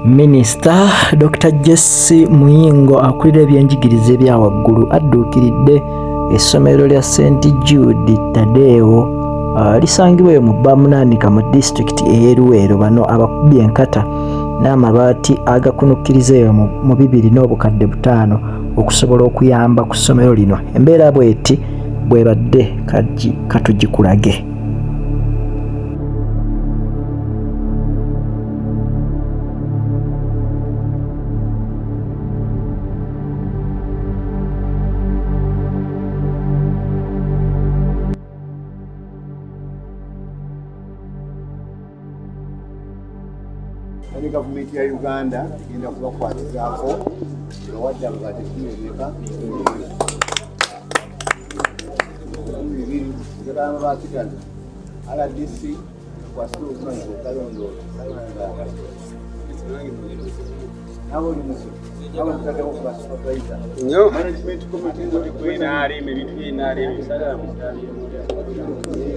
Minisita Dr. Muyingo akulira ebyenjigiriza ebya waggulu addukiridde essomero lya St. Jude Tadeo lisangibwa eyo mu Bamunanika mu disitulikiti ey'e Luweero. Bano abakubye enkata n'amabaati agakunukkiriza eyo mu 2.5 okusobola okuyamba ku ssomero lino. Embeera bw'eti bwebadde katugikulage. Gavumenti ya Uganda igenda kubakwatizaako wadde abazadde tumenyeka gagamba batigana RDC kwasula obusanzwe Kalondo nabo oli musu nabo mutaddewo ku basupervisor management committee ngoti kwinaali ebintu byinaali ebisagala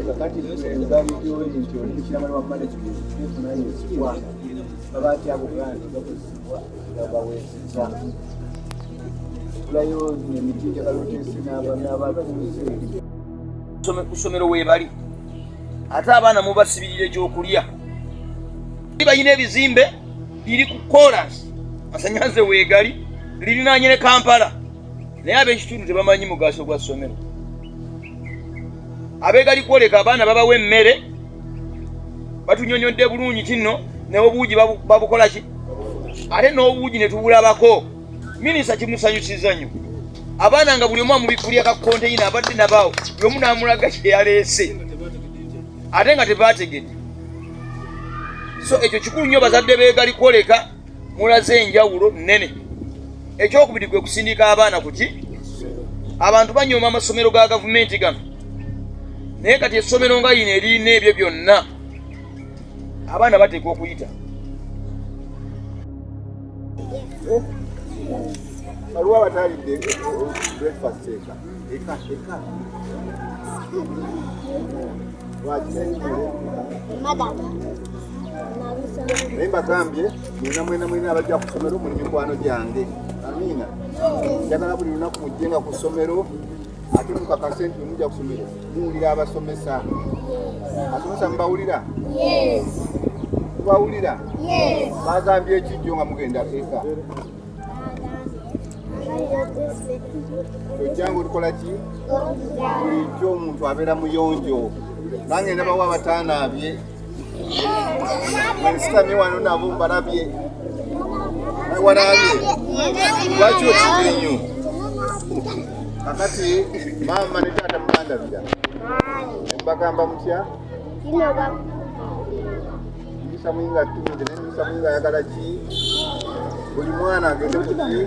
kakati ebigambo byoli nti oli chairman wa management tefunayo ekikwana babati abo kandi bakozesebwa bawezezza tulayo emitija kalotesi n'abatuuze ku ssomero weebali ate abaana mubasibirira ekyokulya balina ebizimbe biri ku kolansi Basanyuse weegali lirinaanye ne Kampala naye ab'ekitundu tebamanyi mugaso gwa ssomero. Abeegali kwoleka abaana babawa emmere batunyonyodde bulungi kinno n'obuugi babukola ki ate n'obuugi ne tubulabako. Minisita kimusanyusiza nnyo abaana nga buli omu amubikkulya ka konteyina abadde nabaawo buli omu n'amulaga kye yaleese ate nga tebaategedde. So ekyo kikulu nnyo bazadde beegali kwoleka mulaze enjawulo nnene. Ekyokubiri kwe kusindika abaana ku ki abantu banyooma amasomero ga gavumenti gano naye kati essomero nga lino erina ebyo byonna abaana bateekwa okuyita. waliwo abataalidde breakfast eka naye mbagambye mwena abajja ku ssomero muli mikwano gyange amiina njagala buli lunaku mujjenga ku ssomero ate mukakase nti mujja ku ssomero muwulira abasomesa. Abasomesa mubawulira? Mubawulira? Bagambye ekijjo nga mugenda eka ojjanga olukola ki bulijjo omuntu abeera muyonjo. Nange ndabawo abataanaabye sitamye wano nabo mbalabye walabye lwaki okibe nnyo kakati maama ne taata mubandabira mbagamba mutya Muyingo Muyingo atuudde ne Muyingo ayagala ki buli mwana agende kuki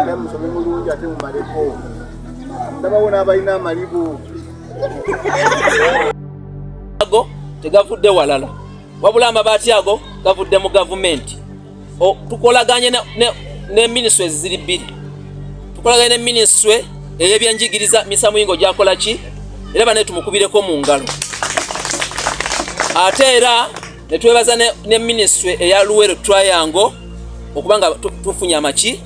ate musome mulungi ate mumaleko. Ndabawo n'abalina amalibu ago tegavudde walala wabula amabaati ago gavudde mu gavumenti. Tukolaganye ne ministry ziri bbiri. Tukolaganye ne ministry ey'ebyenjigiriza Misa Muyingo gyakola ki era bane tumukubireko mu ngalo. Ate era ne twebaza ne ministry eya Luweero Triangle okubanga tufunye amaki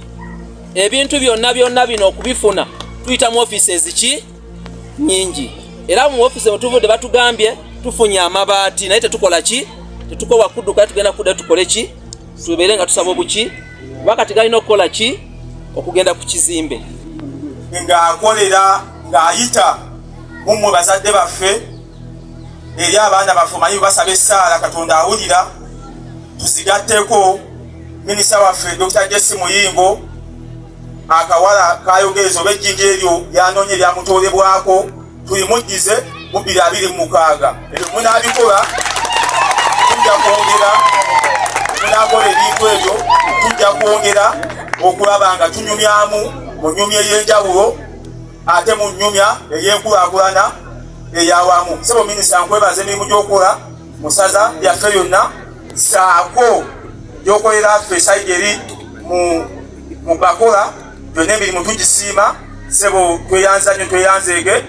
ebintu byonna bino okubifuna tuyita mu offices ki nyingi. Era mu office mutuvudde batugambye tufunye amabaati naye tetukola ki tetukowa kudduka tugenda kudda tukole ki tubeere nga tusaba obuki wakati galina okukola ki okugenda ku kizimbe ng'akolera ng'ayita mummwe bazadde baffe eri abaana baffe manyi basaba essaala Katonda awulira tuzigatteko minisita waffe Dr. Muyingo akawala kayogereza oba ejjinja eryo lyanoonye lyamutoolebwako tuyimujjize mu 2026 ebyo munaabikola tujja kwongera munakola ebintu ebyo tujja kwongera okulaba nga tunyumyamu mu nnyumya ey'enjawulo ate mu nnyumya ey'enkulaakulana eyawamu. Sebo minisita nkwebaza emirimu gy'okola mu ssaza lyaffe yonna saako gyokolera ffe sayidi eri mu bakola byonna emirimu tugisiima. Sebo tweyanza nnyo tweyanzeege